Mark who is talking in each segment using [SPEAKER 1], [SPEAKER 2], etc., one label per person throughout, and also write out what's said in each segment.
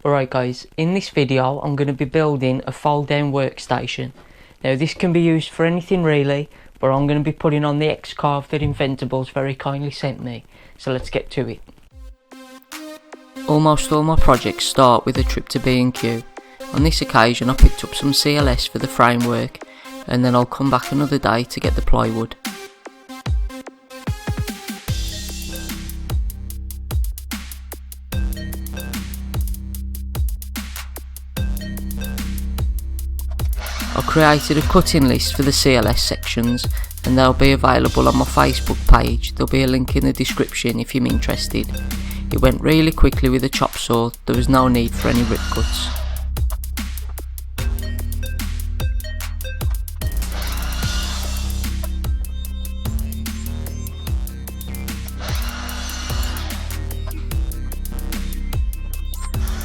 [SPEAKER 1] Alright guys, in this video I'm going to be building a fold down workstation. Now this can be used for anything really, but I'm going to be putting on the X-Carve that Inventables very kindly sent me. So let's get to it. Almost all my projects start with a trip to B&Q. On this occasion I picked up some CLS for the framework, and then I'll come back another day to get the plywood. I created a cutting list for the CLS sections, and they'll be available on my Facebook page. There'll be a link in the description if you're interested. It went really quickly with a chop saw, there was no need for any rip cuts.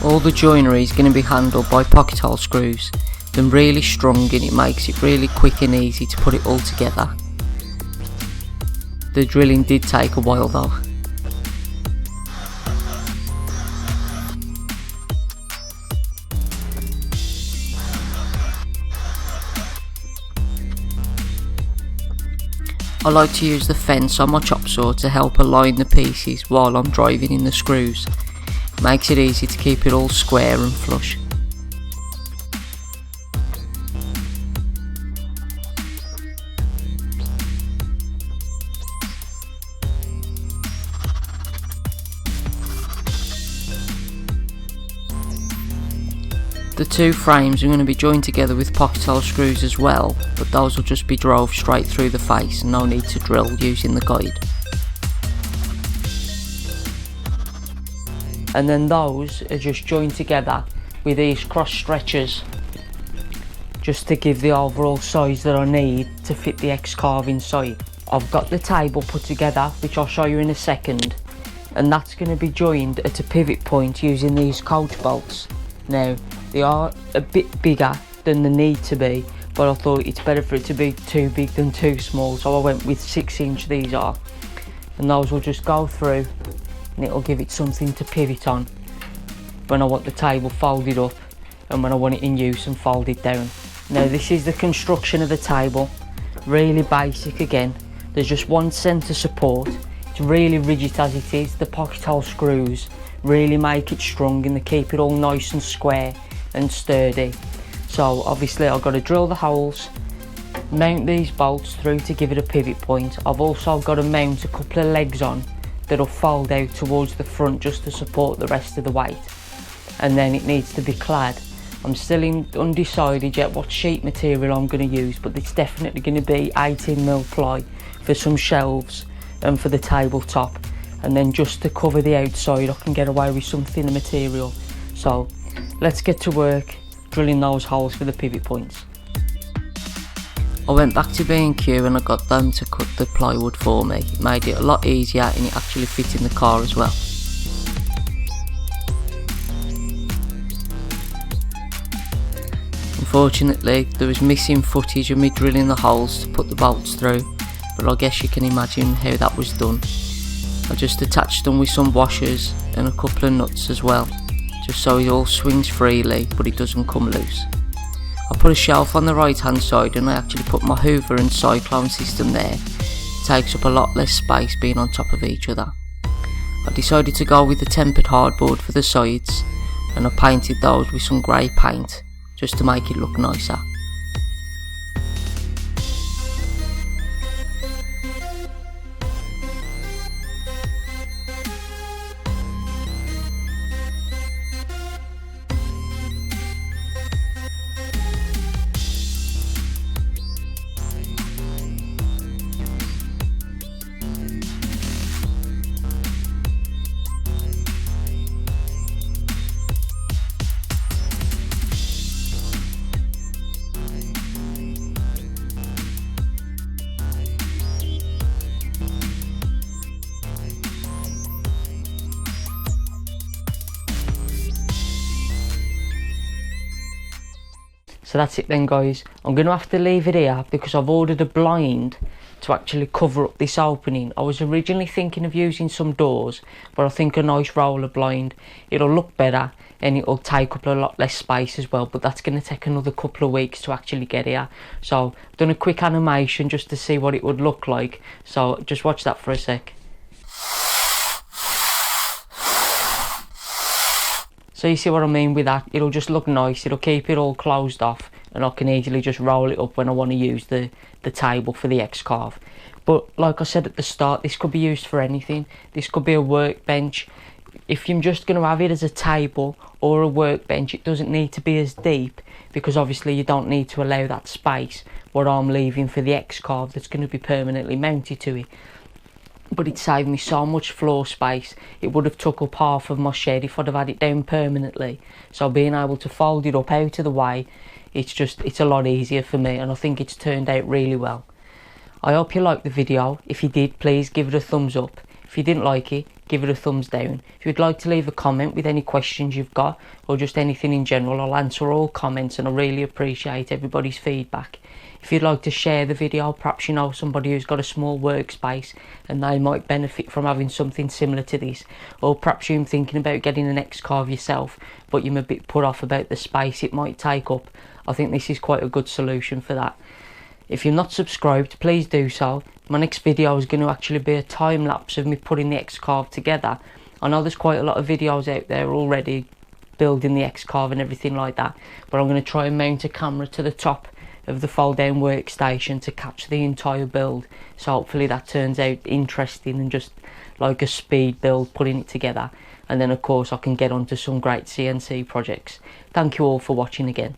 [SPEAKER 1] All the joinery is going to be handled by pocket hole screws. They're really strong and it makes it really quick and easy to put it all together. The drilling did take a while though. I like to use the fence on my chop saw to help align the pieces while I'm driving in the screws. It makes it easy to keep it all square and flush. The two frames are going to be joined together with pocket hole screws as well, but those will just be drove straight through the face and no need to drill using the guide. And then those are just joined together with these cross stretchers, just to give the overall size that I need to fit the X-Carve inside. I've got the table put together, which I'll show you in a second, and that's going to be joined at a pivot point using these coach bolts. Now they are a bit bigger than they need to be, but I thought it's better for it to be too big than too small, so I went with 6-inch these are, and those will just go through and it'll give it something to pivot on when I want the table folded up and when I want it in use and folded down. Now this is the construction of the table, really basic again. There's just one centre support. It's really rigid as it is. The pocket hole screws really make it strong and they keep it all nice and square and sturdy. So obviously I've got to drill the holes, mount these bolts through to give it a pivot point. I've also got to mount a couple of legs on that'll fold out towards the front just to support the rest of the weight, and then it needs to be clad. I'm still undecided yet what sheet material I'm going to use, but it's definitely going to be 18mm ply for some shelves and for the tabletop, and then just to cover the outside I can get away with some thinner material. So let's get to work drilling those holes for the pivot points. I went back to B&Q and I got them to cut the plywood for me. It made it a lot easier and it actually fit in the car as well. Unfortunately there was missing footage of me drilling the holes to put the bolts through, but I guess you can imagine how that was done. I just attached them with some washers and a couple of nuts as well, just so it all swings freely but it doesn't come loose. I put a shelf on the right hand side and I actually put my Hoover and Cyclone system there. It takes up a lot less space being on top of each other. I decided to go with the tempered hardboard for the sides, and I painted those with some grey paint just to make it look nicer. So that's it then guys. I'm going to have to leave it here because I've ordered a blind to actually cover up this opening. I was originally thinking of using some doors, but I think a nice roller blind, it'll look better and it'll take up a lot less space as well, but that's going to take another couple of weeks to actually get here. So I've done a quick animation just to see what it would look like, so just watch that for a sec. So you see what I mean with that? It'll just look nice, it'll keep it all closed off, and I can easily just roll it up when I want to use the table for the X-Carve. But like I said at the start, this could be used for anything. This could be a workbench. If you're just going to have it as a table or a workbench, it doesn't need to be as deep, because obviously you don't need to allow that space what I'm leaving for the X-Carve that's going to be permanently mounted to it. But it saved me so much floor space. It would have took up half of my shed if I'd have had it down permanently. So being able to fold it up out of the way, it's a lot easier for me, and I think it's turned out really well. I hope you liked the video. If you did, please give it a thumbs up. If you didn't like it, give it a thumbs down. If you'd like to leave a comment with any questions you've got, or just anything in general, I'll answer all comments, and I really appreciate everybody's feedback. If you'd like to share the video, perhaps you know somebody who's got a small workspace and they might benefit from having something similar to this, or perhaps you're thinking about getting an X-Carve yourself but you're a bit put off about the space it might take up, I think this is quite a good solution for that. If you're not subscribed, please do so. My next video is going to actually be a time lapse of me putting the X-Carve together. I know there's quite a lot of videos out there already building the X-Carve and everything like that, but I'm going to try and mount a camera to the top of the fold down workstation to catch the entire build, so hopefully that turns out interesting and just like a speed build putting it together, and then of course I can get onto some great CNC projects. Thank you all for watching again.